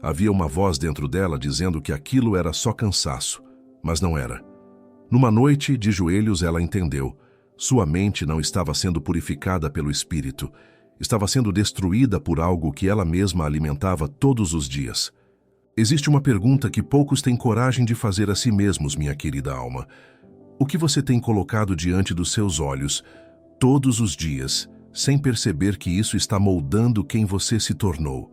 Havia uma voz dentro dela dizendo que aquilo era só cansaço, mas não era. Numa noite, de joelhos, ela entendeu. Sua mente não estava sendo purificada pelo Espírito, estava sendo destruída por algo que ela mesma alimentava todos os dias. Existe uma pergunta que poucos têm coragem de fazer a si mesmos, minha querida alma. O que você tem colocado diante dos seus olhos, todos os dias, sem perceber que isso está moldando quem você se tornou?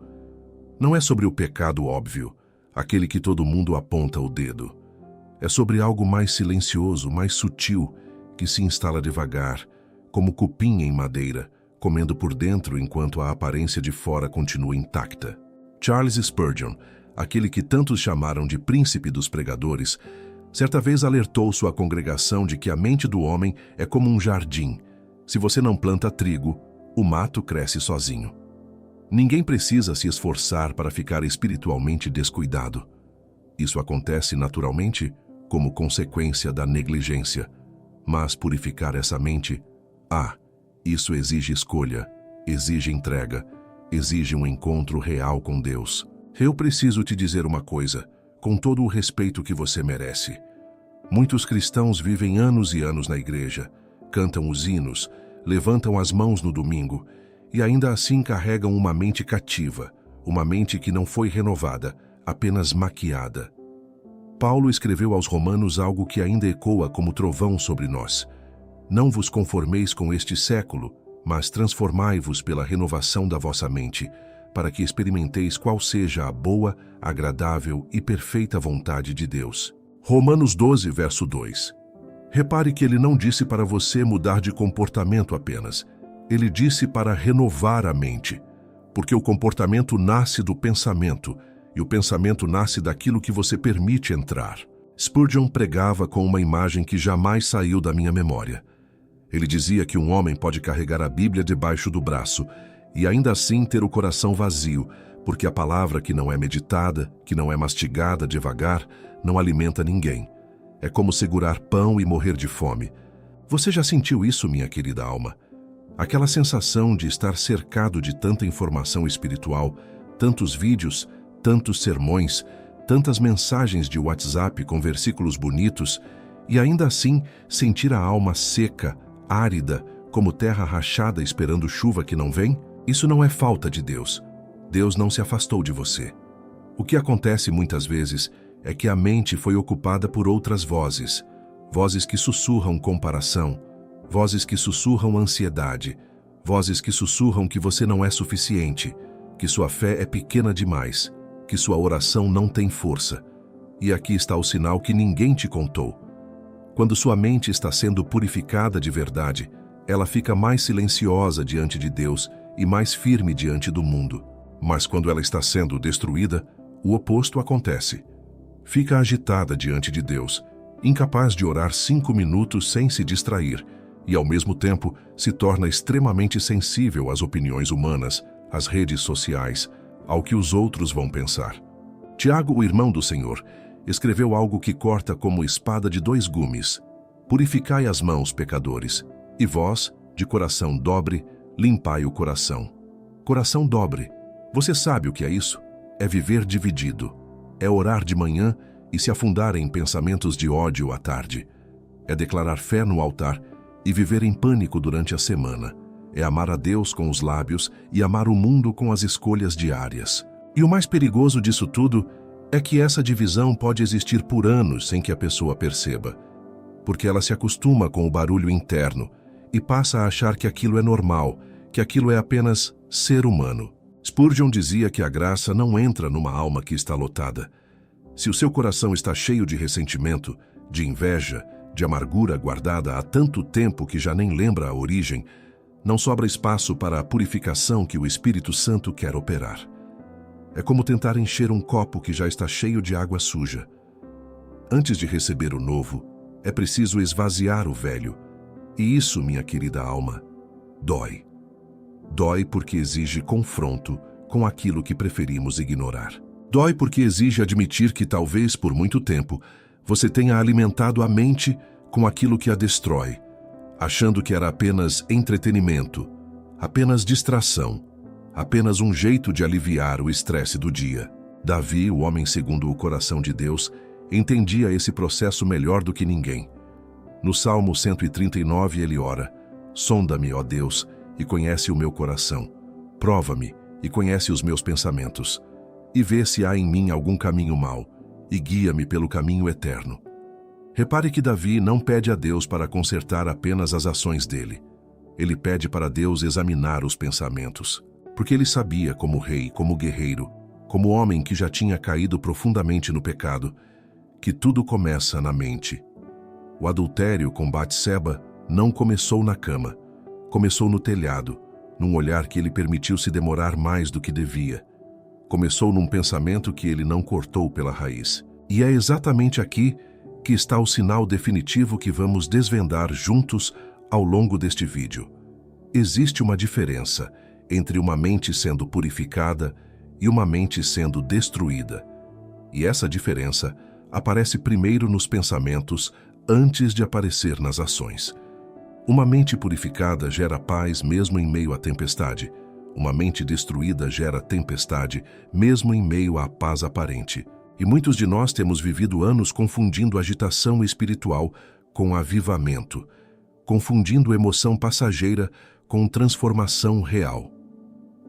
Não é sobre o pecado óbvio, aquele que todo mundo aponta o dedo. É sobre algo mais silencioso, mais sutil, que se instala devagar, como cupim em madeira, comendo por dentro enquanto a aparência de fora continua intacta. Charles Spurgeon, aquele que tantos chamaram de príncipe dos pregadores, certa vez alertou sua congregação de que a mente do homem é como um jardim. Se você não planta trigo, o mato cresce sozinho. Ninguém precisa se esforçar para ficar espiritualmente descuidado. Isso acontece naturalmente como consequência da negligência. Mas purificar essa mente, isso exige escolha, exige entrega, exige um encontro real com Deus. Eu preciso te dizer uma coisa, com todo o respeito que você merece. Muitos cristãos vivem anos e anos na igreja, cantam os hinos, levantam as mãos no domingo e ainda assim carregam uma mente cativa, uma mente que não foi renovada, apenas maquiada. Paulo escreveu aos Romanos algo que ainda ecoa como trovão sobre nós. Não vos conformeis com este século, mas transformai-vos pela renovação da vossa mente, para que experimenteis qual seja a boa, agradável e perfeita vontade de Deus. Romanos 12, verso 2. Repare que ele não disse para você mudar de comportamento apenas. Ele disse para renovar a mente, porque o comportamento nasce do pensamento, e o pensamento nasce daquilo que você permite entrar. Spurgeon pregava com uma imagem que jamais saiu da minha memória. Ele dizia que um homem pode carregar a Bíblia debaixo do braço e ainda assim ter o coração vazio, porque a palavra que não é meditada, que não é mastigada devagar, não alimenta ninguém. É como segurar pão e morrer de fome. Você já sentiu isso, minha querida alma? Aquela sensação de estar cercado de tanta informação espiritual, tantos vídeos, tantos sermões, tantas mensagens de WhatsApp com versículos bonitos, e ainda assim sentir a alma seca, árida, como terra rachada esperando chuva que não vem? Isso não é falta de Deus. Deus não se afastou de você. O que acontece muitas vezes é que a mente foi ocupada por outras vozes, vozes que sussurram comparação, vozes que sussurram ansiedade, vozes que sussurram que você não é suficiente, que sua fé é pequena demais, que sua oração não tem força. E aqui está o sinal que ninguém te contou. Quando sua mente está sendo purificada de verdade, ela fica mais silenciosa diante de Deus e mais firme diante do mundo. Mas quando ela está sendo destruída, o oposto acontece. Fica agitada diante de Deus, incapaz de orar 5 minutos sem se distrair, e ao mesmo tempo se torna extremamente sensível às opiniões humanas, às redes sociais, ao que os outros vão pensar. Tiago, o irmão do Senhor, escreveu algo que corta como espada de 2 gumes. Purificai as mãos, pecadores, e vós, de coração dobre, limpai o coração. Coração dobre. Você sabe o que é isso? É viver dividido. É orar de manhã e se afundar em pensamentos de ódio à tarde. É declarar fé no altar e viver em pânico durante a semana. É amar a Deus com os lábios e amar o mundo com as escolhas diárias. E o mais perigoso disso tudo é que essa divisão pode existir por anos sem que a pessoa perceba, porque ela se acostuma com o barulho interno e passa a achar que aquilo é normal, que aquilo é apenas ser humano. Spurgeon dizia que a graça não entra numa alma que está lotada. Se o seu coração está cheio de ressentimento, de inveja, de amargura guardada há tanto tempo que já nem lembra a origem, não sobra espaço para a purificação que o Espírito Santo quer operar. É como tentar encher um copo que já está cheio de água suja. Antes de receber o novo, é preciso esvaziar o velho. E isso, minha querida alma, dói. Dói porque exige confronto com aquilo que preferimos ignorar. Dói porque exige admitir que talvez por muito tempo você tenha alimentado a mente com aquilo que a destrói, achando que era apenas entretenimento, apenas distração, apenas um jeito de aliviar o estresse do dia. Davi, o homem segundo o coração de Deus, entendia esse processo melhor do que ninguém. No Salmo 139 ele ora: sonda-me, ó Deus, e conhece o meu coração. Prova-me e conhece os meus pensamentos. E vê se há em mim algum caminho mau, e guia-me pelo caminho eterno. Repare que Davi não pede a Deus para consertar apenas as ações dele. Ele pede para Deus examinar os pensamentos, porque ele sabia, como rei, como guerreiro, como homem que já tinha caído profundamente no pecado, que tudo começa na mente. O adultério com Batseba não começou na cama, começou no telhado, num olhar que ele permitiu se demorar mais do que devia. Começou num pensamento que ele não cortou pela raiz. E é exatamente aqui que está o sinal definitivo que vamos desvendar juntos ao longo deste vídeo. Existe uma diferença entre uma mente sendo purificada e uma mente sendo destruída. E essa diferença aparece primeiro nos pensamentos antes de aparecer nas ações. Uma mente purificada gera paz mesmo em meio à tempestade. Uma mente destruída gera tempestade mesmo em meio à paz aparente. E muitos de nós temos vivido anos confundindo agitação espiritual com avivamento, confundindo emoção passageira com transformação real.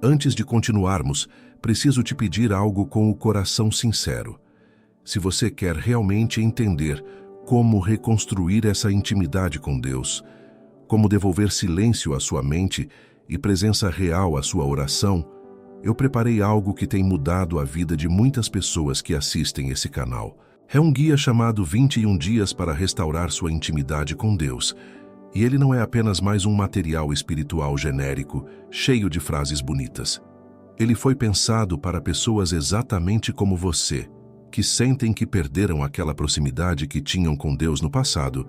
Antes de continuarmos, preciso te pedir algo com o coração sincero. Se você quer realmente entender como reconstruir essa intimidade com Deus, como devolver silêncio à sua mente e presença real à sua oração, eu preparei algo que tem mudado a vida de muitas pessoas que assistem esse canal. É um guia chamado 21 Dias para Restaurar Sua Intimidade com Deus. E ele não é apenas mais um material espiritual genérico, cheio de frases bonitas. Ele foi pensado para pessoas exatamente como você, que sentem que perderam aquela proximidade que tinham com Deus no passado,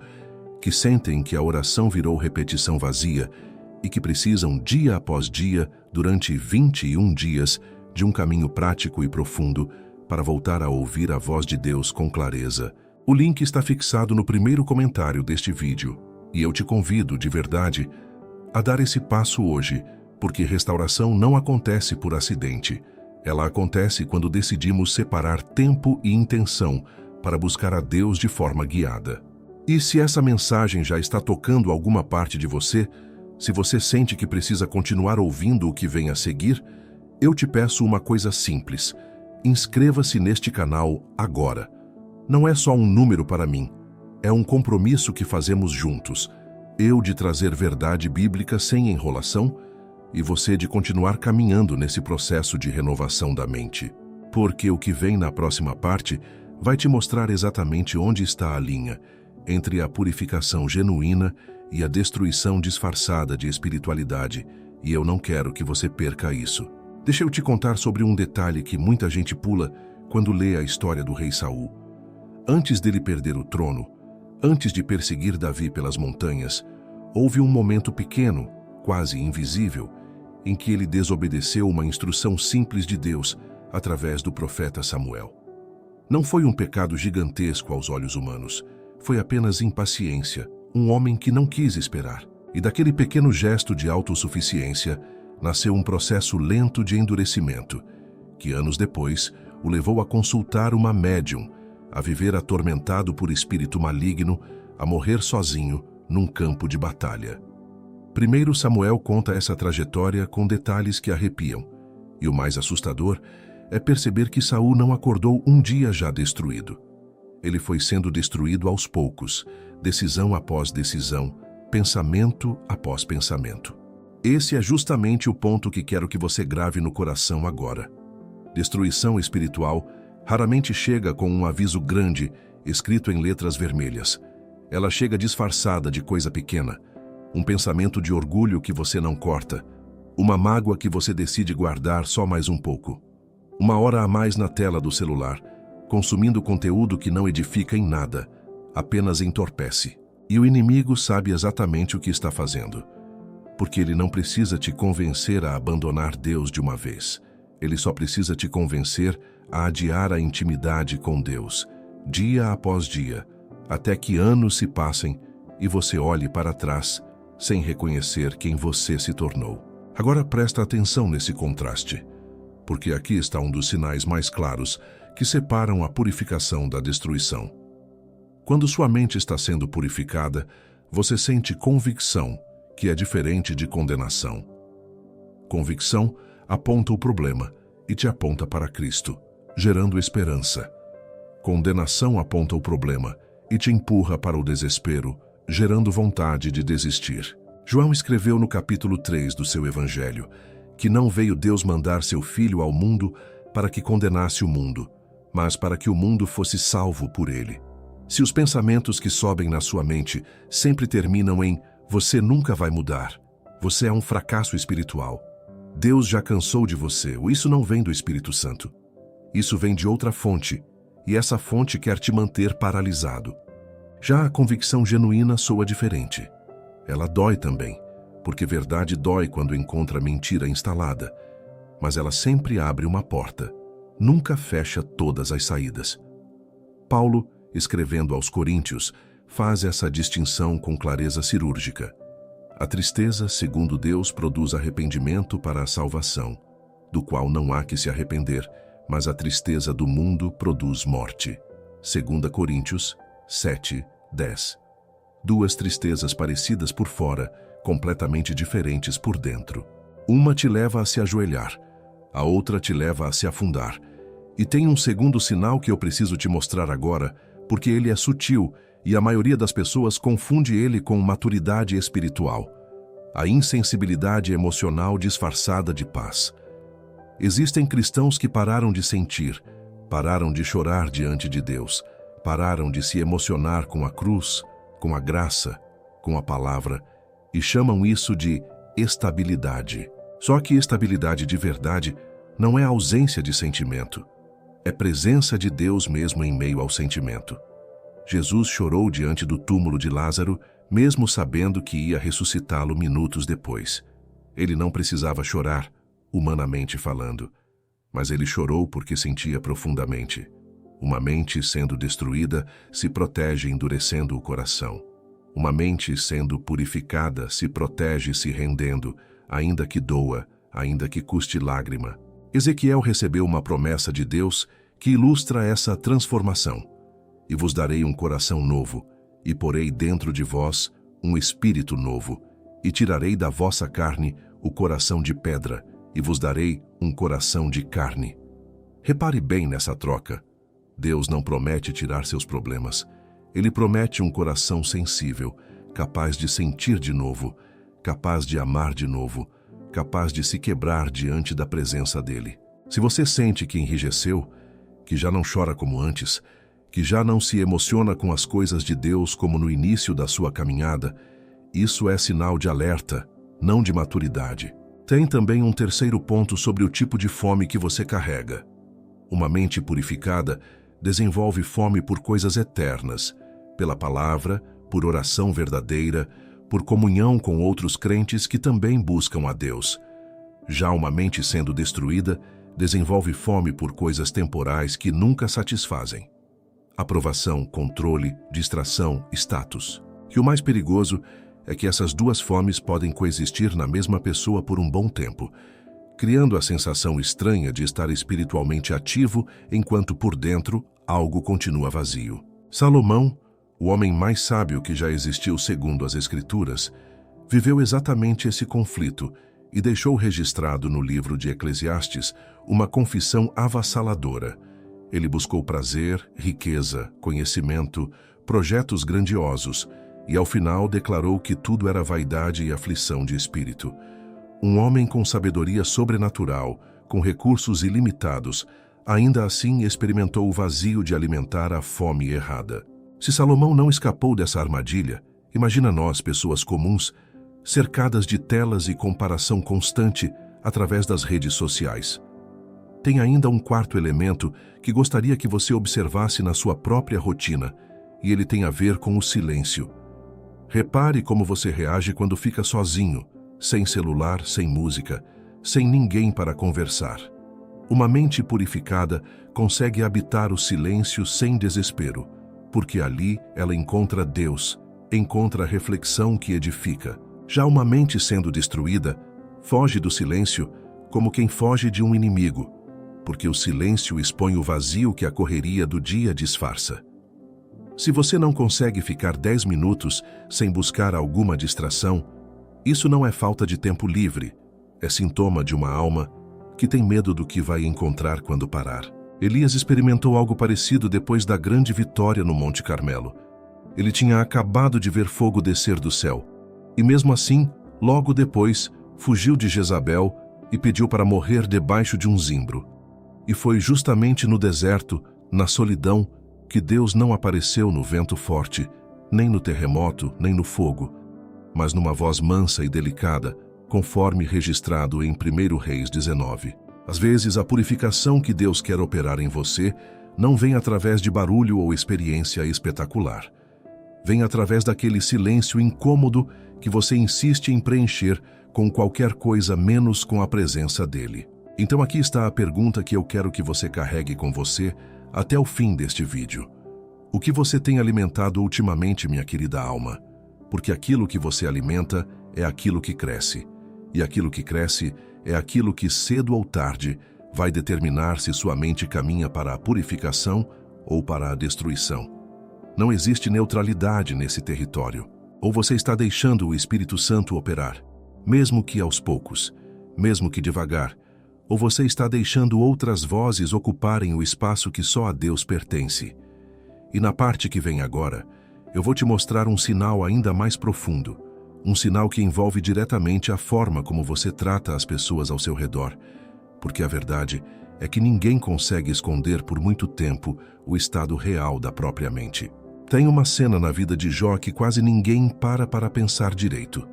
que sentem que a oração virou repetição vazia e que precisam dia após dia, durante 21 dias, de um caminho prático e profundo para voltar a ouvir a voz de Deus com clareza. O link está fixado no primeiro comentário deste vídeo e eu te convido, de verdade, a dar esse passo hoje, porque restauração não acontece por acidente. Ela acontece quando decidimos separar tempo e intenção para buscar a Deus de forma guiada. E se essa mensagem já está tocando alguma parte de você, se você sente que precisa continuar ouvindo o que vem a seguir, eu te peço uma coisa simples: inscreva-se neste canal agora. Não é só um número para mim, é um compromisso que fazemos juntos. Eu de trazer verdade bíblica sem enrolação e você de continuar caminhando nesse processo de renovação da mente. Porque o que vem na próxima parte vai te mostrar exatamente onde está a linha entre a purificação genuína e a destruição disfarçada de espiritualidade, e eu não quero que você perca isso. Deixa eu te contar sobre um detalhe que muita gente pula quando lê a história do rei Saul. Antes dele perder o trono, antes de perseguir Davi pelas montanhas, houve um momento pequeno, quase invisível, em que ele desobedeceu uma instrução simples de Deus através do profeta Samuel. Não foi um pecado gigantesco aos olhos humanos, foi apenas impaciência, um homem que não quis esperar. E daquele pequeno gesto de autossuficiência, nasceu um processo lento de endurecimento, que anos depois o levou a consultar uma médium, a viver atormentado por espírito maligno, a morrer sozinho num campo de batalha. Primeiro Samuel conta essa trajetória com detalhes que arrepiam, e o mais assustador é perceber que Saul não acordou um dia já destruído. Ele foi sendo destruído aos poucos, decisão após decisão, pensamento após pensamento. Esse é justamente o ponto que quero que você grave no coração agora. Destruição espiritual raramente chega com um aviso grande, escrito em letras vermelhas. Ela chega disfarçada de coisa pequena, um pensamento de orgulho que você não corta, uma mágoa que você decide guardar só mais um pouco, uma hora a mais na tela do celular, consumindo conteúdo que não edifica em nada, apenas entorpece. E o inimigo sabe exatamente o que está fazendo, porque ele não precisa te convencer a abandonar Deus de uma vez. Ele só precisa te convencer a adiar a intimidade com Deus, dia após dia, até que anos se passem e você olhe para trás sem reconhecer quem você se tornou. Agora presta atenção nesse contraste. porque aqui está um dos sinais mais claros que separam a purificação da destruição. Quando sua mente está sendo purificada, você sente convicção, que é diferente de condenação. Convicção aponta o problema e te aponta para Cristo, gerando esperança. Condenação aponta o problema e te empurra para o desespero, gerando vontade de desistir. João escreveu no capítulo 3 do seu Evangelho que não veio Deus mandar seu Filho ao mundo para que condenasse o mundo, mas para que o mundo fosse salvo por ele. Se os pensamentos que sobem na sua mente sempre terminam em "você nunca vai mudar", você é um fracasso espiritual. Deus já cansou de você, isso não vem do Espírito Santo. Isso vem de outra fonte, e essa fonte quer te manter paralisado. Já a convicção genuína soa diferente. Ela dói também, porque verdade dói quando encontra mentira instalada, mas ela sempre abre uma porta, nunca fecha todas as saídas. Paulo, escrevendo aos Coríntios, faz essa distinção com clareza cirúrgica. A tristeza, segundo Deus, produz arrependimento para a salvação, do qual não há que se arrepender, mas a tristeza do mundo produz morte. 2 Coríntios 7:10. Duas tristezas parecidas por fora, completamente diferentes por dentro. Uma te leva a se ajoelhar, a outra te leva a se afundar. E tem um segundo sinal que eu preciso te mostrar agora, porque ele é sutil e a maioria das pessoas confunde ele com maturidade espiritual. A insensibilidade emocional disfarçada de paz. Existem cristãos que pararam de sentir, pararam de chorar diante de Deus, pararam de se emocionar com a cruz, com a graça, com a palavra, e chamam isso de estabilidade. Só que estabilidade de verdade não é ausência de sentimento, é presença de Deus mesmo em meio ao sentimento. Jesus chorou diante do túmulo de Lázaro, mesmo sabendo que ia ressuscitá-lo minutos depois. Ele não precisava chorar, humanamente falando, mas ele chorou porque sentia profundamente. Uma mente sendo destruída se protege endurecendo o coração. Uma mente sendo purificada se protege se rendendo, ainda que doa, ainda que custe lágrima. Ezequiel recebeu uma promessa de Deus que ilustra essa transformação. E vos darei um coração novo, e porei dentro de vós um espírito novo, e tirarei da vossa carne o coração de pedra, e vos darei um coração de carne. Repare bem nessa troca. Deus não promete tirar seus problemas. Ele promete um coração sensível, capaz de sentir de novo, capaz de amar de novo, capaz de se quebrar diante da presença dele. Se você sente que enrijeceu, que já não chora como antes, que já não se emociona com as coisas de Deus como no início da sua caminhada, isso é sinal de alerta, não de maturidade. Tem também um terceiro ponto sobre o tipo de fome que você carrega. Uma mente purificada desenvolve fome por coisas eternas, pela palavra, por oração verdadeira, por comunhão com outros crentes que também buscam a Deus. Já uma mente sendo destruída desenvolve fome por coisas temporais que nunca satisfazem. Aprovação, controle, distração, status. E o mais perigoso é que essas duas fomes podem coexistir na mesma pessoa por um bom tempo, criando a sensação estranha de estar espiritualmente ativo enquanto por dentro algo continua vazio. Salomão, o homem mais sábio que já existiu segundo as Escrituras, viveu exatamente esse conflito e deixou registrado no livro de Eclesiastes uma confissão avassaladora. Ele buscou prazer, riqueza, conhecimento, projetos grandiosos e ao final declarou que tudo era vaidade e aflição de espírito. Um homem com sabedoria sobrenatural, com recursos ilimitados, ainda assim experimentou o vazio de alimentar a fome errada. Se Salomão não escapou dessa armadilha, imagina nós, pessoas comuns, cercadas de telas e comparação constante através das redes sociais. Tem ainda um quarto elemento que gostaria que você observasse na sua própria rotina, e ele tem a ver com o silêncio. Repare como você reage quando fica sozinho, sem celular, sem música, sem ninguém para conversar. Uma mente purificada consegue habitar o silêncio sem desespero, porque ali ela encontra Deus, encontra a reflexão que edifica. Já uma mente sendo destruída, foge do silêncio como quem foge de um inimigo, porque o silêncio expõe o vazio que a correria do dia disfarça. Se você não consegue ficar 10 minutos sem buscar alguma distração, isso não é falta de tempo livre, é sintoma de uma alma que tem medo do que vai encontrar quando parar. Elias experimentou algo parecido depois da grande vitória no Monte Carmelo. Ele tinha acabado de ver fogo descer do céu, e mesmo assim, logo depois, fugiu de Jezabel e pediu para morrer debaixo de um zimbro. E foi justamente no deserto, na solidão, que Deus não apareceu no vento forte, nem no terremoto, nem no fogo, mas numa voz mansa e delicada, conforme registrado em 1 Reis 19. Às vezes, a purificação que Deus quer operar em você não vem através de barulho ou experiência espetacular. Vem através daquele silêncio incômodo que você insiste em preencher com qualquer coisa menos com a presença dele. Então aqui está a pergunta que eu quero que você carregue com você até o fim deste vídeo. O que você tem alimentado ultimamente, minha querida alma? Porque aquilo que você alimenta é aquilo que cresce. E aquilo que cresce é aquilo que, cedo ou tarde, vai determinar se sua mente caminha para a purificação ou para a destruição. Não existe neutralidade nesse território. Ou você está deixando o Espírito Santo operar, mesmo que aos poucos, mesmo que devagar, ou você está deixando outras vozes ocuparem o espaço que só a Deus pertence. E na parte que vem agora, eu vou te mostrar um sinal ainda mais profundo, um sinal que envolve diretamente a forma como você trata as pessoas ao seu redor, porque a verdade é que ninguém consegue esconder por muito tempo o estado real da própria mente. Tem uma cena na vida de Jó que quase ninguém para pensar direito.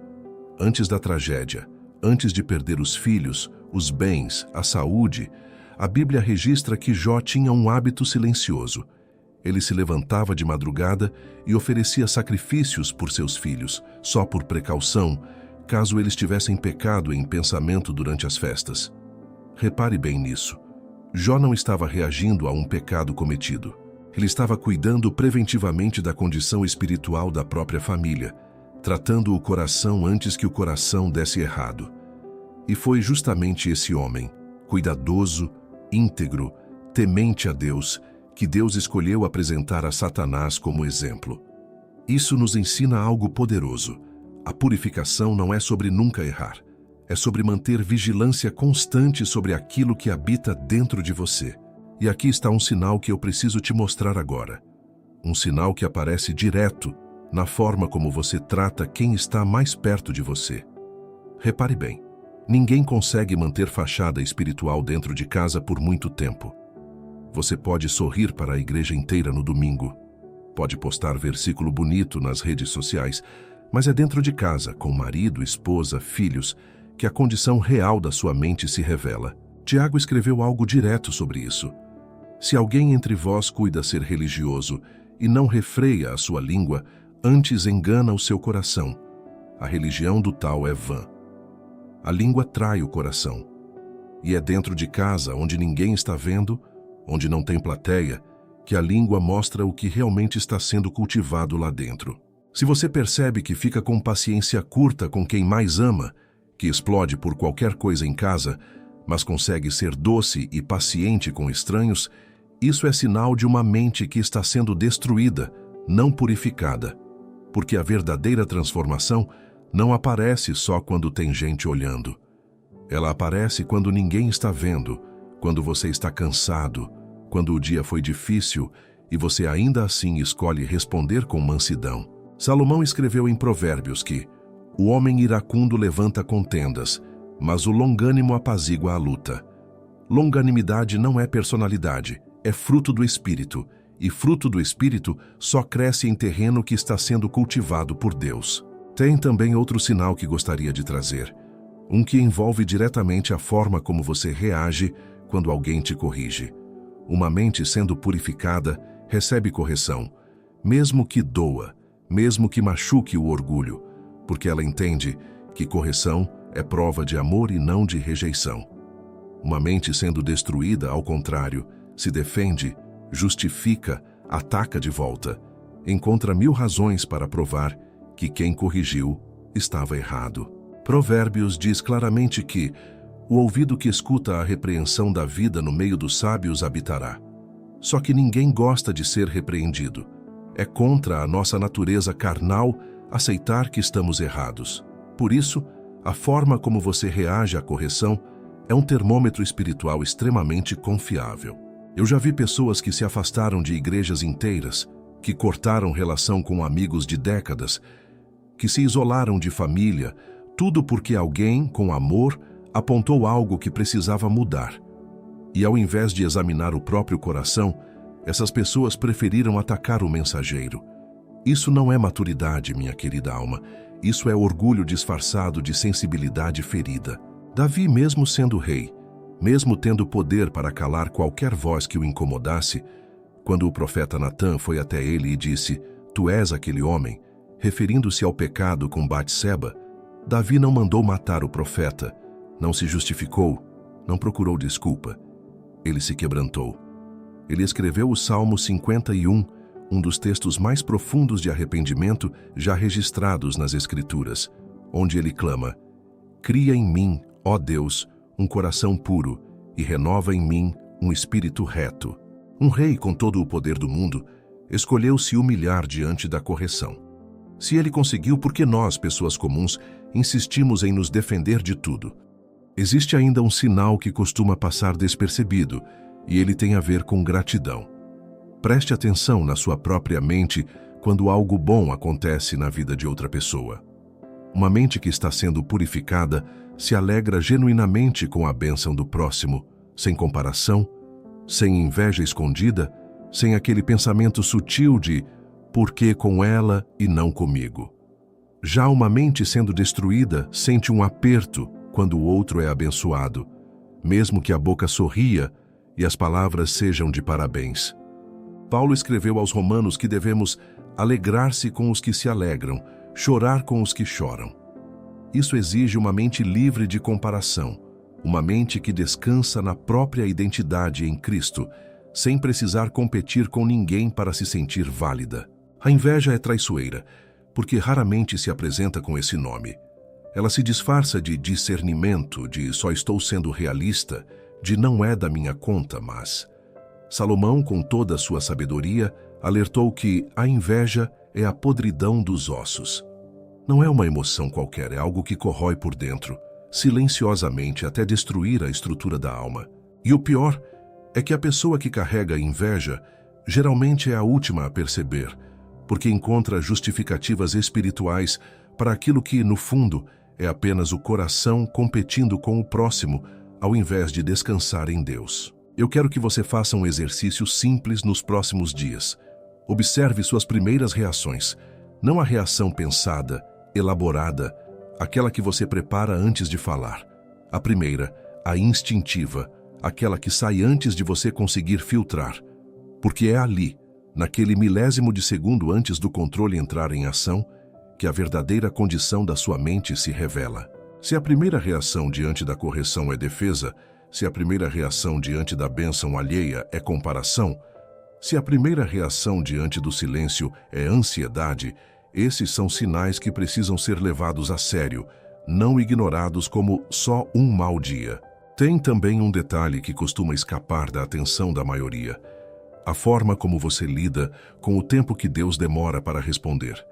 Antes da tragédia, antes de perder os filhos, os bens, a saúde, a Bíblia registra que Jó tinha um hábito silencioso. Ele se levantava de madrugada e oferecia sacrifícios por seus filhos, só por precaução, caso eles tivessem pecado em pensamento durante as festas. Repare bem nisso. Jó não estava reagindo a um pecado cometido. Ele estava cuidando preventivamente da condição espiritual da própria família, tratando o coração antes que o coração desse errado. E foi justamente esse homem, cuidadoso, íntegro, temente a Deus, que Deus escolheu apresentar a Satanás como exemplo. Isso nos ensina algo poderoso. A purificação não é sobre nunca errar. É sobre manter vigilância constante sobre aquilo que habita dentro de você. E aqui está um sinal que eu preciso te mostrar agora. Um sinal que aparece direto na forma como você trata quem está mais perto de você. Repare bem. Ninguém consegue manter fachada espiritual dentro de casa por muito tempo. Você pode sorrir para a igreja inteira no domingo, pode postar versículo bonito nas redes sociais, mas é dentro de casa, com marido, esposa, filhos, que a condição real da sua mente se revela. Tiago escreveu algo direto sobre isso. Se alguém entre vós cuida ser religioso e não refreia a sua língua, antes engana o seu coração. A religião do tal é vã. A língua trai o coração. E é dentro de casa, onde ninguém está vendo, onde não tem plateia, que a língua mostra o que realmente está sendo cultivado lá dentro. Se você percebe que fica com paciência curta com quem mais ama, que explode por qualquer coisa em casa, mas consegue ser doce e paciente com estranhos, isso é sinal de uma mente que está sendo destruída, não purificada. Porque a verdadeira transformação não aparece só quando tem gente olhando. Ela aparece quando ninguém está vendo, quando você está cansado, quando o dia foi difícil e você ainda assim escolhe responder com mansidão. Salomão escreveu em Provérbios que o homem iracundo levanta contendas, mas o longânimo apazigua a luta. Longanimidade não é personalidade, é fruto do Espírito, e fruto do Espírito só cresce em terreno que está sendo cultivado por Deus. Tem também outro sinal que gostaria de trazer, um que envolve diretamente a forma como você reage quando alguém te corrige. Uma mente sendo purificada recebe correção, mesmo que doa, mesmo que machuque o orgulho, porque ela entende que correção é prova de amor e não de rejeição. Uma mente sendo destruída, ao contrário, se defende, justifica, ataca de volta, encontra 1000 razões para provar que quem corrigiu estava errado. Provérbios diz claramente que O ouvido que escuta a repreensão da vida no meio dos sábios habitará. Só que ninguém gosta de ser repreendido. É contra a nossa natureza carnal aceitar que estamos errados. Por isso, a forma como você reage à correção é um termômetro espiritual extremamente confiável. Eu já vi pessoas que se afastaram de igrejas inteiras, que cortaram relação com amigos de décadas, que se isolaram de família, tudo porque alguém, com amor, apontou algo que precisava mudar. E ao invés de examinar o próprio coração, essas pessoas preferiram atacar o mensageiro. Isso não é maturidade, minha querida alma. Isso é orgulho disfarçado de sensibilidade ferida. Davi, mesmo sendo rei, mesmo tendo poder para calar qualquer voz que o incomodasse, quando o profeta Natã foi até ele e disse, "Tu és aquele homem", referindo-se ao pecado com Batseba, Davi não mandou matar o profeta, não se justificou, não procurou desculpa. Ele se quebrantou. Ele escreveu o Salmo 51, um dos textos mais profundos de arrependimento já registrados nas Escrituras, onde ele clama, "Cria em mim, ó Deus, um coração puro e renova em mim um espírito reto." Um rei com todo o poder do mundo escolheu se humilhar diante da correção. Se ele conseguiu, por que nós, pessoas comuns, insistimos em nos defender de tudo? Existe ainda um sinal que costuma passar despercebido, e ele tem a ver com gratidão. Preste atenção na sua própria mente quando algo bom acontece na vida de outra pessoa. Uma mente que está sendo purificada se alegra genuinamente com a bênção do próximo, sem comparação, sem inveja escondida, sem aquele pensamento sutil de "por que com ela e não comigo?" Já uma mente sendo destruída sente um aperto quando o outro é abençoado, mesmo que a boca sorria e as palavras sejam de parabéns. Paulo escreveu aos Romanos que devemos alegrar-se com os que se alegram, chorar com os que choram. Isso exige uma mente livre de comparação, uma mente que descansa na própria identidade em Cristo, sem precisar competir com ninguém para se sentir válida. A inveja é traiçoeira, porque raramente se apresenta com esse nome. Ela se disfarça de discernimento, de só estou sendo realista, de não é da minha conta, mas... Salomão, com toda a sua sabedoria, alertou que a inveja é a podridão dos ossos. Não é uma emoção qualquer, é algo que corrói por dentro, silenciosamente até destruir a estrutura da alma. E o pior é que a pessoa que carrega inveja geralmente é a última a perceber, porque encontra justificativas espirituais para aquilo que, no fundo, é apenas o coração competindo com o próximo, ao invés de descansar em Deus. Eu quero que você faça um exercício simples nos próximos dias. Observe suas primeiras reações, não a reação pensada, elaborada, aquela que você prepara antes de falar. A primeira, a instintiva, aquela que sai antes de você conseguir filtrar. Porque é ali, naquele milésimo de segundo antes do controle entrar em ação, que a verdadeira condição da sua mente se revela. Se a primeira reação diante da correção é defesa, se a primeira reação diante da bênção alheia é comparação, se a primeira reação diante do silêncio é ansiedade, esses são sinais que precisam ser levados a sério, não ignorados como só um mau dia. Tem também um detalhe que costuma escapar da atenção da maioria: a forma como você lida com o tempo que Deus demora para responder.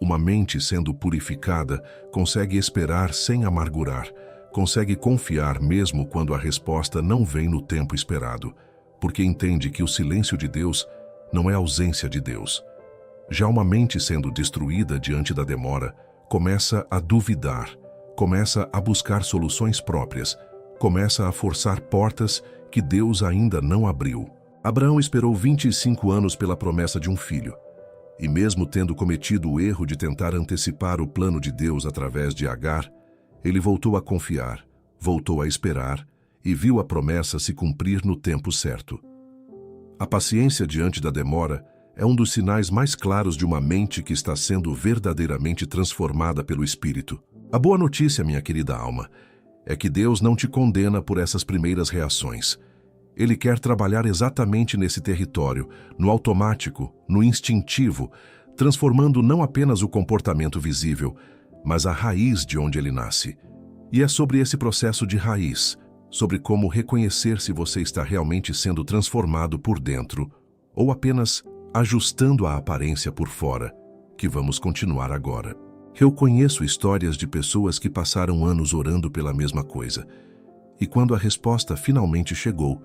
Uma mente sendo purificada consegue esperar sem amargurar, consegue confiar mesmo quando a resposta não vem no tempo esperado, porque entende que o silêncio de Deus não é ausência de Deus. Já uma mente sendo destruída diante da demora, começa a duvidar, começa a buscar soluções próprias, começa a forçar portas que Deus ainda não abriu. Abraão esperou 25 anos pela promessa de um filho. E mesmo tendo cometido o erro de tentar antecipar o plano de Deus através de Agar, ele voltou a confiar, voltou a esperar e viu a promessa se cumprir no tempo certo. A paciência diante da demora é um dos sinais mais claros de uma mente que está sendo verdadeiramente transformada pelo Espírito. A boa notícia, minha querida alma, é que Deus não te condena por essas primeiras reações. Ele quer trabalhar exatamente nesse território, no automático, no instintivo, transformando não apenas o comportamento visível, mas a raiz de onde ele nasce. E é sobre esse processo de raiz, sobre como reconhecer se você está realmente sendo transformado por dentro ou apenas ajustando a aparência por fora, que vamos continuar agora. Eu conheço histórias de pessoas que passaram anos orando pela mesma coisa, e quando a resposta finalmente chegou,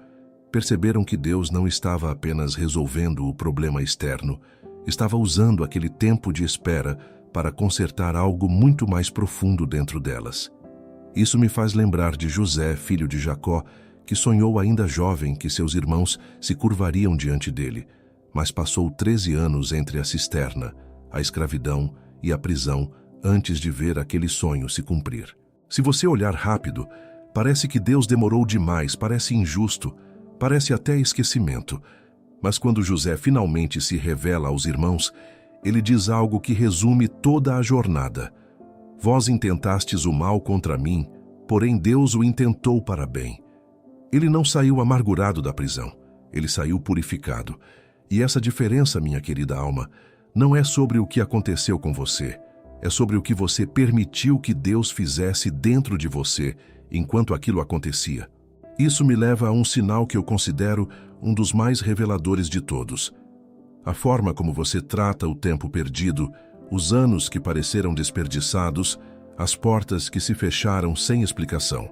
perceberam que Deus não estava apenas resolvendo o problema externo, estava usando aquele tempo de espera para consertar algo muito mais profundo dentro delas. Isso me faz lembrar de José, filho de Jacó, que sonhou ainda jovem que seus irmãos se curvariam diante dele, mas passou 13 anos entre a cisterna, a escravidão e a prisão antes de ver aquele sonho se cumprir. Se você olhar rápido, parece que Deus demorou demais, parece injusto, parece até esquecimento. Mas quando José finalmente se revela aos irmãos, ele diz algo que resume toda a jornada. Vós intentastes o mal contra mim, porém Deus o intentou para bem. Ele não saiu amargurado da prisão, ele saiu purificado. E essa diferença, minha querida alma, não é sobre o que aconteceu com você, é sobre o que você permitiu que Deus fizesse dentro de você enquanto aquilo acontecia. Isso me leva a um sinal que eu considero um dos mais reveladores de todos. A forma como você trata o tempo perdido, os anos que pareceram desperdiçados, as portas que se fecharam sem explicação.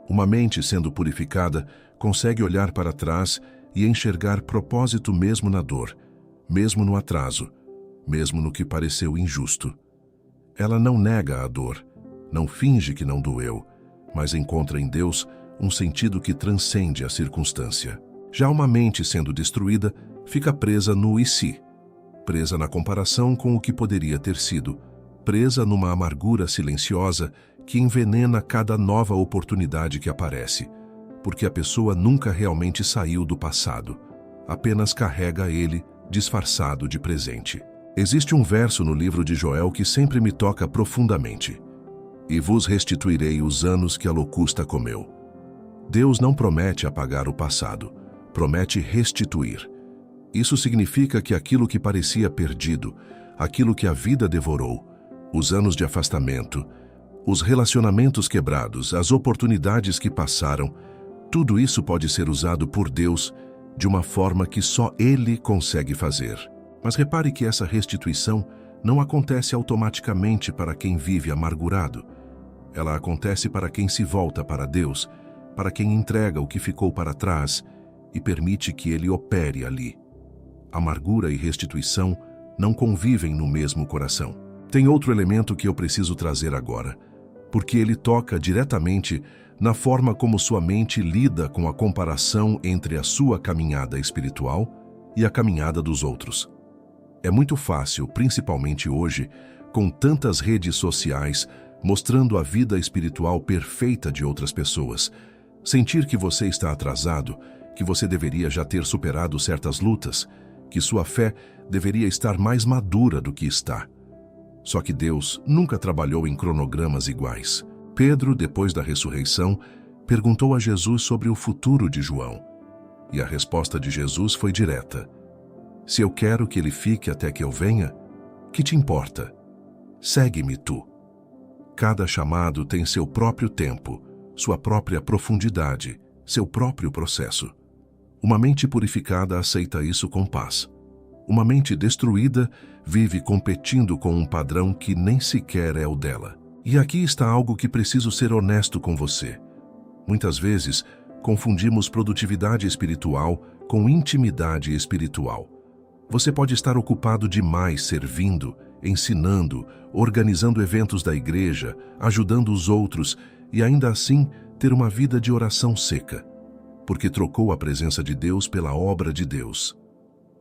Uma mente sendo purificada consegue olhar para trás e enxergar propósito mesmo na dor, mesmo no atraso, mesmo no que pareceu injusto. Ela não nega a dor, não finge que não doeu, mas encontra em Deus um sentido que transcende a circunstância. Já uma mente sendo destruída fica presa no e se, presa na comparação com o que poderia ter sido, presa numa amargura silenciosa que envenena cada nova oportunidade que aparece, porque a pessoa nunca realmente saiu do passado, apenas carrega ele disfarçado de presente. Existe um verso no livro de Joel que sempre me toca profundamente. E vos restituirei os anos que a locusta comeu. Deus não promete apagar o passado, promete restituir. Isso significa que aquilo que parecia perdido, aquilo que a vida devorou, os anos de afastamento, os relacionamentos quebrados, as oportunidades que passaram, tudo isso pode ser usado por Deus de uma forma que só Ele consegue fazer. Mas repare que essa restituição não acontece automaticamente para quem vive amargurado. Ela acontece para quem se volta para Deus, para quem entrega o que ficou para trás e permite que Ele opere ali. Amargura e restituição não convivem no mesmo coração. Tem outro elemento que eu preciso trazer agora, porque ele toca diretamente na forma como sua mente lida com a comparação entre a sua caminhada espiritual e a caminhada dos outros. É muito fácil, principalmente hoje, com tantas redes sociais mostrando a vida espiritual perfeita de outras pessoas, sentir que você está atrasado, que você deveria já ter superado certas lutas, que sua fé deveria estar mais madura do que está. Só que Deus nunca trabalhou em cronogramas iguais. Pedro, depois da ressurreição, perguntou a Jesus sobre o futuro de João. E a resposta de Jesus foi direta. Se eu quero que ele fique até que eu venha, que te importa? Segue-me tu. Cada chamado tem seu próprio tempo, sua própria profundidade, seu próprio processo. Uma mente purificada aceita isso com paz. Uma mente destruída vive competindo com um padrão que nem sequer é o dela. E aqui está algo que preciso ser honesto com você. Muitas vezes, confundimos produtividade espiritual com intimidade espiritual. Você pode estar ocupado demais servindo, ensinando, organizando eventos da igreja, ajudando os outros e ainda assim ter uma vida de oração seca, porque trocou a presença de Deus pela obra de Deus.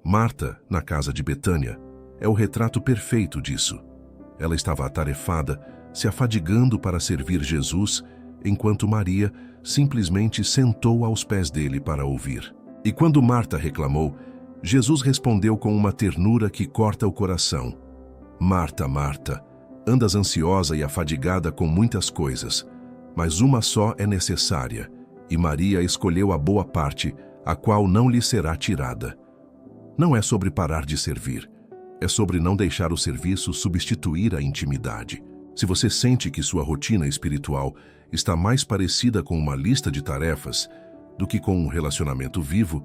Marta, na casa de Betânia, é o retrato perfeito disso. Ela estava atarefada, se afadigando para servir Jesus, enquanto Maria simplesmente sentou aos pés dele para ouvir. E quando Marta reclamou, Jesus respondeu com uma ternura que corta o coração. Marta, Marta, andas ansiosa e afadigada com muitas coisas, mas uma só é necessária, e Maria escolheu a boa parte, a qual não lhe será tirada. Não é sobre parar de servir, é sobre não deixar o serviço substituir a intimidade. Se você sente que sua rotina espiritual está mais parecida com uma lista de tarefas do que com um relacionamento vivo,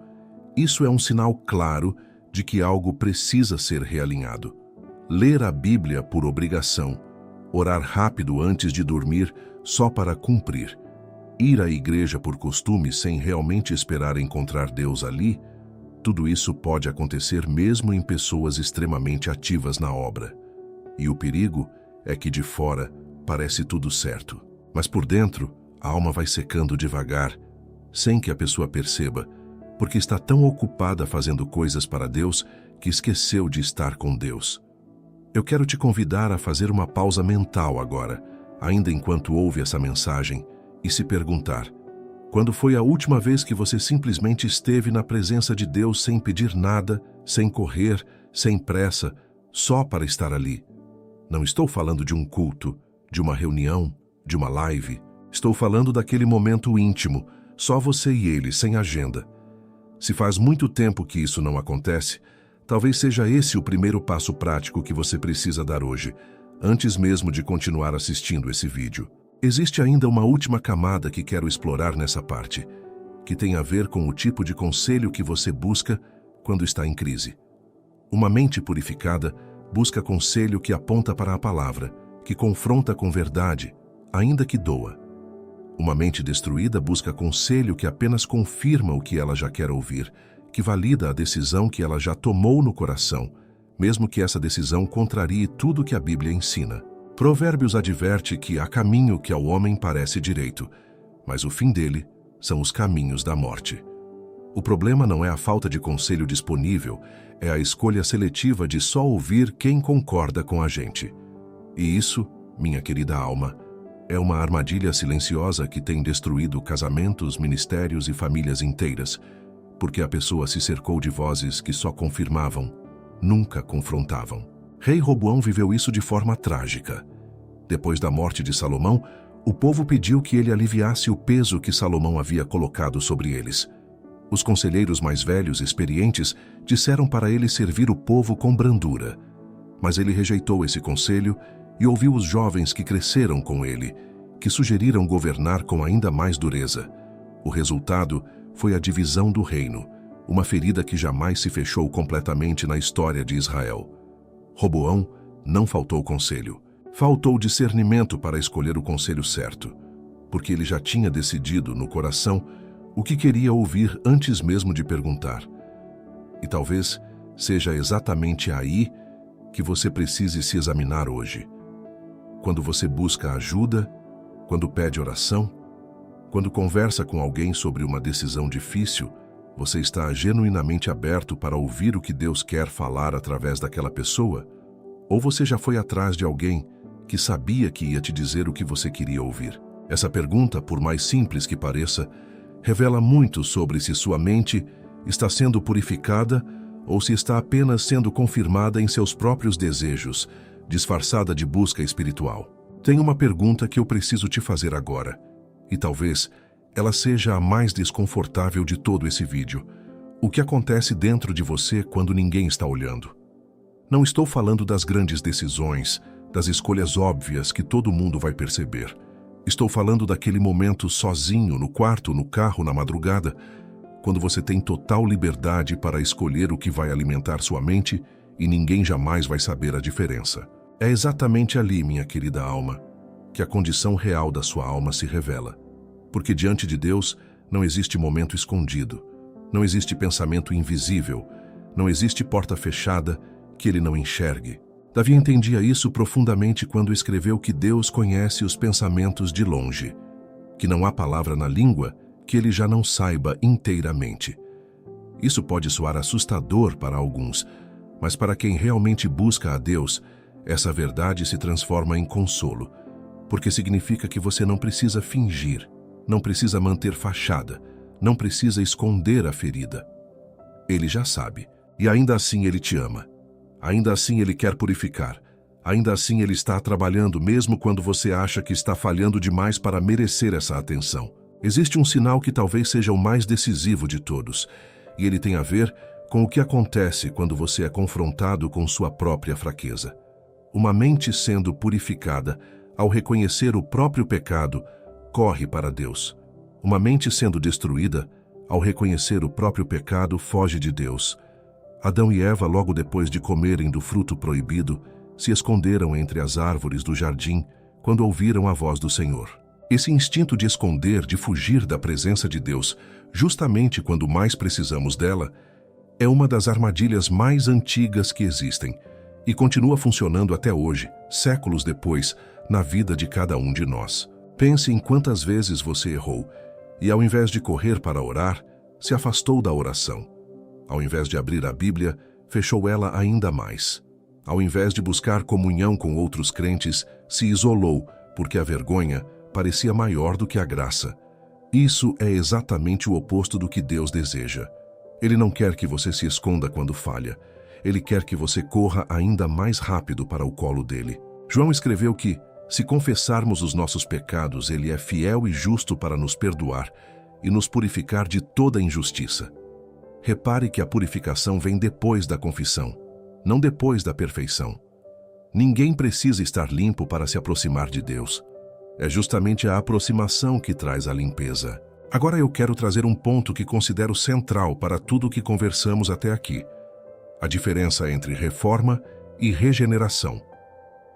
isso é um sinal claro de que algo precisa ser realinhado. Ler a Bíblia por obrigação, orar rápido antes de dormir só para cumprir, ir à igreja por costume sem realmente esperar encontrar Deus ali, tudo isso pode acontecer mesmo em pessoas extremamente ativas na obra. E o perigo é que de fora parece tudo certo, mas por dentro a alma vai secando devagar, sem que a pessoa perceba, porque está tão ocupada fazendo coisas para Deus que esqueceu de estar com Deus. Eu quero te convidar a fazer uma pausa mental agora, ainda enquanto ouve essa mensagem, e se perguntar: quando foi a última vez que você simplesmente esteve na presença de Deus sem pedir nada, sem correr, sem pressa, só para estar ali? Não estou falando de um culto, de uma reunião, de uma live. Estou falando daquele momento íntimo, só você e ele, sem agenda. Se faz muito tempo que isso não acontece, talvez seja esse o primeiro passo prático que você precisa dar hoje, antes mesmo de continuar assistindo esse vídeo. Existe ainda uma última camada que quero explorar nessa parte, que tem a ver com o tipo de conselho que você busca quando está em crise. Uma mente purificada busca conselho que aponta para a palavra, que confronta com verdade, ainda que doa. Uma mente destruída busca conselho que apenas confirma o que ela já quer ouvir, que valida a decisão que ela já tomou no coração, mesmo que essa decisão contrarie tudo que a Bíblia ensina. Provérbios adverte que há caminho que ao homem parece direito, mas o fim dele são os caminhos da morte. O problema não é a falta de conselho disponível, é a escolha seletiva de só ouvir quem concorda com a gente. E isso, minha querida alma, é uma armadilha silenciosa que tem destruído casamentos, ministérios e famílias inteiras, porque a pessoa se cercou de vozes que só confirmavam, nunca confrontavam. Rei Roboão viveu isso de forma trágica. Depois da morte de Salomão, o povo pediu que ele aliviasse o peso que Salomão havia colocado sobre eles. Os conselheiros mais velhos, experientes, disseram para ele servir o povo com brandura. Mas ele rejeitou esse conselho e ouviu os jovens que cresceram com ele, que sugeriram governar com ainda mais dureza. O resultado foi a divisão do reino, uma ferida que jamais se fechou completamente na história de Israel. Roboão não faltou conselho. Faltou discernimento para escolher o conselho certo, porque ele já tinha decidido no coração o que queria ouvir antes mesmo de perguntar. E talvez seja exatamente aí que você precise se examinar hoje. Quando você busca ajuda, quando pede oração, quando conversa com alguém sobre uma decisão difícil, você está genuinamente aberto para ouvir o que Deus quer falar através daquela pessoa? Ou você já foi atrás de alguém que sabia que ia te dizer o que você queria ouvir? Essa pergunta, por mais simples que pareça, revela muito sobre se sua mente está sendo purificada ou se está apenas sendo confirmada em seus próprios desejos, disfarçada de busca espiritual. Tem uma pergunta que eu preciso te fazer agora, e talvez ela seja a mais desconfortável de todo esse vídeo. O que acontece dentro de você quando ninguém está olhando? Não estou falando das grandes decisões, das escolhas óbvias que todo mundo vai perceber. Estou falando daquele momento sozinho, no quarto, no carro, na madrugada, quando você tem total liberdade para escolher o que vai alimentar sua mente e ninguém jamais vai saber a diferença. É exatamente ali, minha querida alma, que a condição real da sua alma se revela. Porque diante de Deus não existe momento escondido, não existe pensamento invisível, não existe porta fechada que ele não enxergue. Davi entendia isso profundamente quando escreveu que Deus conhece os pensamentos de longe, que não há palavra na língua que ele já não saiba inteiramente. Isso pode soar assustador para alguns, mas para quem realmente busca a Deus, essa verdade se transforma em consolo, porque significa que você não precisa fingir, não precisa manter fachada, não precisa esconder a ferida. Ele já sabe, e ainda assim ele te ama. Ainda assim ele quer purificar. Ainda assim ele está trabalhando mesmo quando você acha que está falhando demais para merecer essa atenção. Existe um sinal que talvez seja o mais decisivo de todos, e ele tem a ver com o que acontece quando você é confrontado com sua própria fraqueza. Uma mente sendo purificada ao reconhecer o próprio pecado, corre para Deus. Uma mente sendo destruída, ao reconhecer o próprio pecado, foge de Deus. Adão e Eva, logo depois de comerem do fruto proibido, se esconderam entre as árvores do jardim quando ouviram a voz do Senhor. Esse instinto de esconder, de fugir da presença de Deus, justamente quando mais precisamos dela, é uma das armadilhas mais antigas que existem e continua funcionando até hoje, séculos depois, na vida de cada um de nós. Pense em quantas vezes você errou e, ao invés de correr para orar, se afastou da oração. Ao invés de abrir a Bíblia, fechou ela ainda mais. Ao invés de buscar comunhão com outros crentes, se isolou, porque a vergonha parecia maior do que a graça. Isso é exatamente o oposto do que Deus deseja. Ele não quer que você se esconda quando falha. Ele quer que você corra ainda mais rápido para o colo dele. João escreveu que, se confessarmos os nossos pecados, ele é fiel e justo para nos perdoar e nos purificar de toda injustiça. Repare que a purificação vem depois da confissão, não depois da perfeição. Ninguém precisa estar limpo para se aproximar de Deus. É justamente a aproximação que traz a limpeza. Agora eu quero trazer um ponto que considero central para tudo o que conversamos até aqui. A diferença entre reforma e regeneração.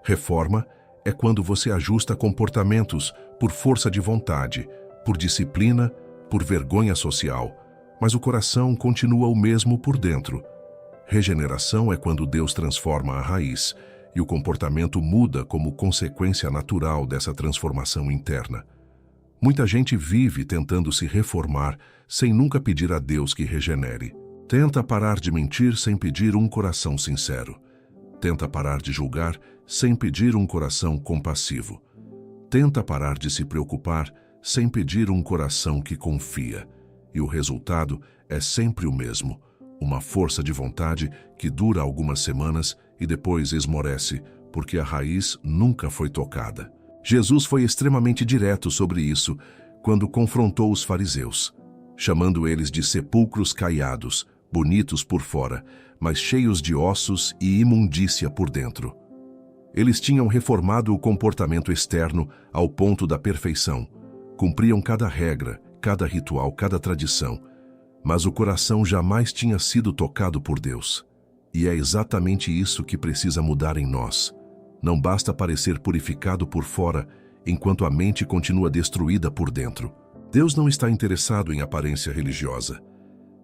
Reforma é quando você ajusta comportamentos por força de vontade, por disciplina, por vergonha social, mas o coração continua o mesmo por dentro. Regeneração é quando Deus transforma a raiz e o comportamento muda como consequência natural dessa transformação interna. Muita gente vive tentando se reformar sem nunca pedir a Deus que regenere. Tenta parar de mentir sem pedir um coração sincero. Tenta parar de julgar sem pedir um coração compassivo. Tenta parar de se preocupar sem pedir um coração que confia. E o resultado é sempre o mesmo: uma força de vontade que dura algumas semanas e depois esmorece, porque a raiz nunca foi tocada. Jesus foi extremamente direto sobre isso quando confrontou os fariseus, chamando eles de sepulcros caiados, bonitos por fora, mas cheios de ossos e imundícia por dentro. Eles tinham reformado o comportamento externo ao ponto da perfeição, cumpriam cada regra, cada ritual, cada tradição, mas o coração jamais tinha sido tocado por Deus. E é exatamente isso que precisa mudar em nós. Não basta parecer purificado por fora, enquanto a mente continua destruída por dentro. Deus não está interessado em aparência religiosa.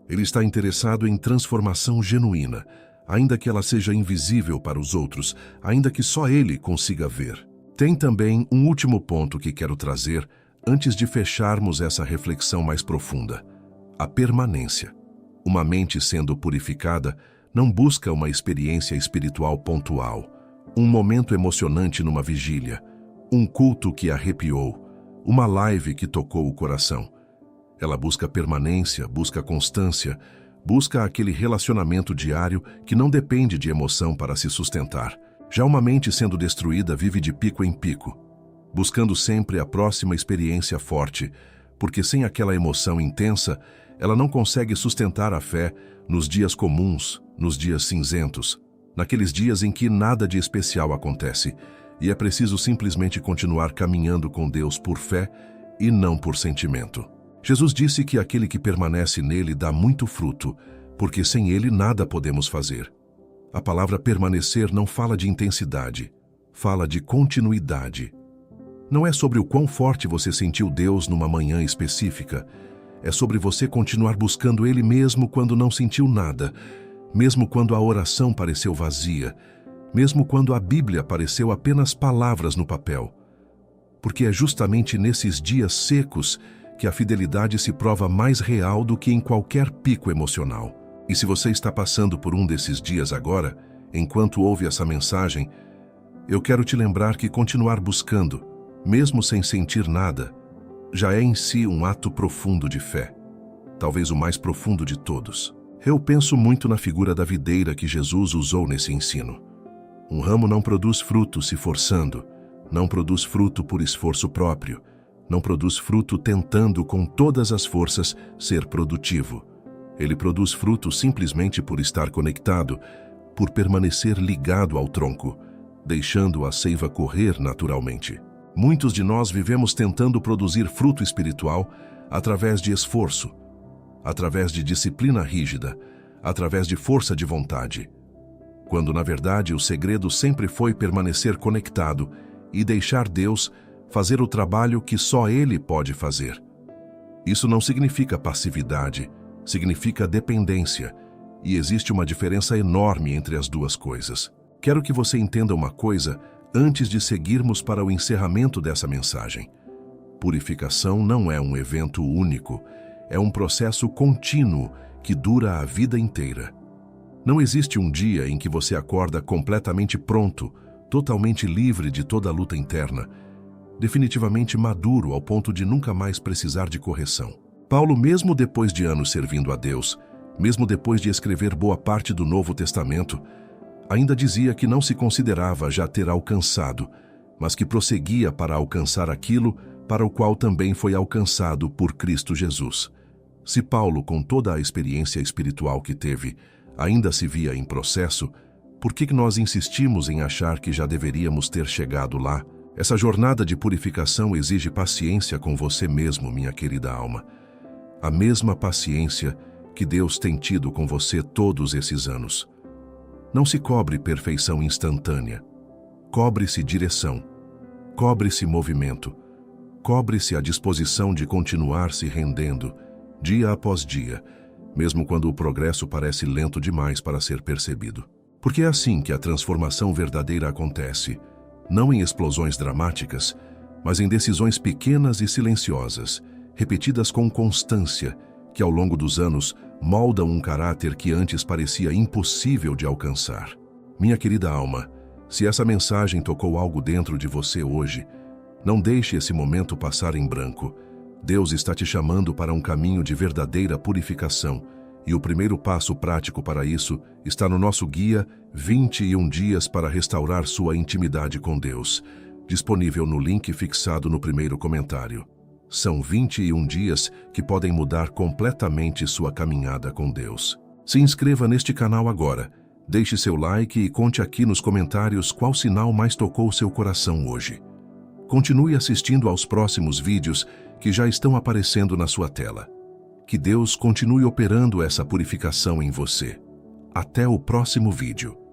Ele está interessado em transformação genuína, ainda que ela seja invisível para os outros, ainda que só Ele consiga ver. Tem também um último ponto que quero trazer antes de fecharmos essa reflexão mais profunda: a permanência. Uma mente sendo purificada não busca uma experiência espiritual pontual, um momento emocionante numa vigília, um culto que arrepiou, uma live que tocou o coração. Ela busca permanência, busca constância, busca aquele relacionamento diário que não depende de emoção para se sustentar. Já uma mente sendo destruída vive de pico em pico, buscando sempre a próxima experiência forte, porque sem aquela emoção intensa, ela não consegue sustentar a fé nos dias comuns, nos dias cinzentos, naqueles dias em que nada de especial acontece, e é preciso simplesmente continuar caminhando com Deus por fé e não por sentimento. Jesus disse que aquele que permanece nele dá muito fruto, porque sem ele nada podemos fazer. A palavra permanecer não fala de intensidade, fala de continuidade. Não é sobre o quão forte você sentiu Deus numa manhã específica, é sobre você continuar buscando Ele mesmo quando não sentiu nada, mesmo quando a oração pareceu vazia, mesmo quando a Bíblia pareceu apenas palavras no papel. Porque é justamente nesses dias secos que a fidelidade se prova mais real do que em qualquer pico emocional. E se você está passando por um desses dias agora, enquanto ouve essa mensagem, eu quero te lembrar que continuar buscando, mesmo sem sentir nada, já é em si um ato profundo de fé, talvez o mais profundo de todos. Eu penso muito na figura da videira que Jesus usou nesse ensino. Um ramo não produz fruto se forçando, não produz fruto por esforço próprio, não produz fruto tentando com todas as forças ser produtivo. Ele produz fruto simplesmente por estar conectado, por permanecer ligado ao tronco. deixando a seiva correr naturalmente. Muitos de nós vivemos tentando produzir fruto espiritual através de esforço, através de disciplina rígida, através de força de vontade, quando na verdade o segredo sempre foi permanecer conectado e deixar Deus fazer o trabalho que só Ele pode fazer. Isso não significa passividade, significa dependência, e existe uma diferença enorme entre as duas coisas. Quero que você entenda uma coisa antes de seguirmos para o encerramento dessa mensagem. Purificação não é um evento único, é um processo contínuo que dura a vida inteira. Não existe um dia em que você acorda completamente pronto, totalmente livre de toda a luta interna, definitivamente maduro ao ponto de nunca mais precisar de correção. Paulo, mesmo depois de anos servindo a Deus, mesmo depois de escrever boa parte do Novo Testamento, ainda dizia que não se considerava já ter alcançado, mas que prosseguia para alcançar aquilo para o qual também foi alcançado por Cristo Jesus. Se Paulo, com toda a experiência espiritual que teve, ainda se via em processo, por que nós insistimos em achar que já deveríamos ter chegado lá? Essa jornada de purificação exige paciência com você mesmo, minha querida alma. A mesma paciência que Deus tem tido com você todos esses anos. Não se cobre perfeição instantânea. Cobre-se direção. Cobre-se movimento. Cobre-se a disposição de continuar se rendendo, dia após dia, mesmo quando o progresso parece lento demais para ser percebido. Porque é assim que a transformação verdadeira acontece, não em explosões dramáticas, mas em decisões pequenas e silenciosas, repetidas com constância, que ao longo dos anos moldam um caráter que antes parecia impossível de alcançar. Minha querida alma, se essa mensagem tocou algo dentro de você hoje, não deixe esse momento passar em branco. Deus está te chamando para um caminho de verdadeira purificação, e o primeiro passo prático para isso está no nosso guia 21 dias para restaurar sua intimidade com Deus, disponível no link fixado no primeiro comentário. São 21 dias que podem mudar completamente sua caminhada com Deus. Se inscreva neste canal agora, deixe seu like e conte aqui nos comentários qual sinal mais tocou seu coração hoje. Continue assistindo aos próximos vídeos que já estão aparecendo na sua tela. Que Deus continue operando essa purificação em você. Até o próximo vídeo.